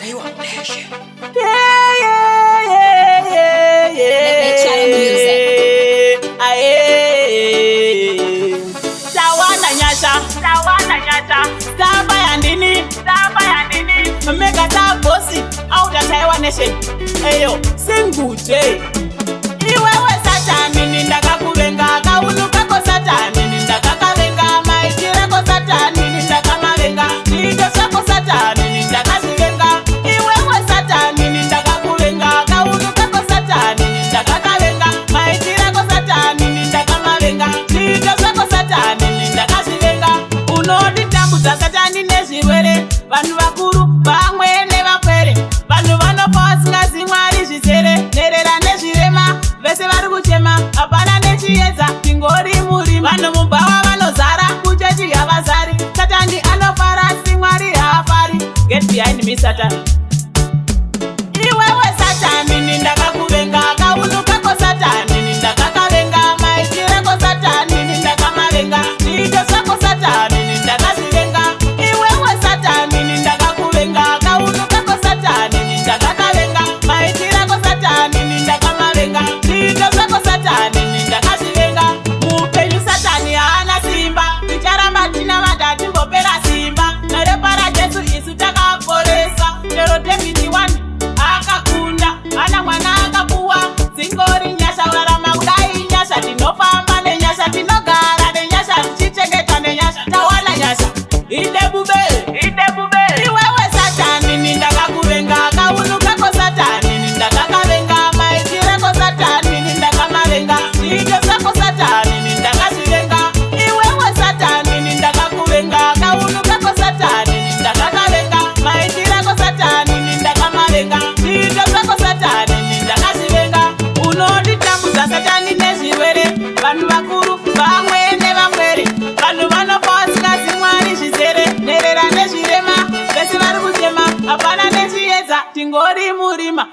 Samba ya nini? Mega ta bosi out ya Taiwan nation. Eyo singuje. Iwewe satani nindakakuvenga kauluka ko satani nindakakavenga maitire ko satani nindakamavenga nito sako satani nindakasivenga. Iwewe satani nindakakuvenga kauluka ko satani nindakakavenga maitire ko satani nindakamavenga nito sako satani nindakasivenga. Unoditambudza satani nezvirwere vanhu vakuru vamwe nevapwere vanhu vanofa vasingazi Mwari zvizere nerera nezvirema vese vari kuchema hapana nechiedza tingori murima vanhu mubhawa vanozara kuchechi havazari satani anofara si Mwari haafari. Get behind me Satan. Iwewe satani nindakakuvenga kaunuka ko satani nindakakavenga maitire ko satani nindakamavenga nito sako satani nindakasivenga. Iwewe satani nindakakuvenga kaunuka ko satani nindakakavenga maitire ko satani nindakamavenga nito sako satani nindakasivenga. Mupenyu satani haana simba ticharamba tina madhati ngopera simba nerepara Jesu isu takaporesa chero David 1 akakunda ana mwana akapuwa dzingori nyasha urarama kudai nyasha tinofamba nenyasha tinogara nenyasha tichichengeta nenyasha tawana nyasha idebube. Iwewe satani nindakakuvenga kaunuka ko satani nindakakavenga maitire ko satani nindakamavenga nito sako satani nindakasivenga. Iwewe satani nindakakuvenga kaunuka ko satani nindakakavenga maitire ko satani nindakamavenga nito sako satani nindakasivenga. Unoditambudza satani nezvirwere vanhu vakuru vamwe nevapwere vanhu vanofa vasingazi Mwari zvizere nerera nezvirema vese vari kuchema hapana nechiedza tingori murima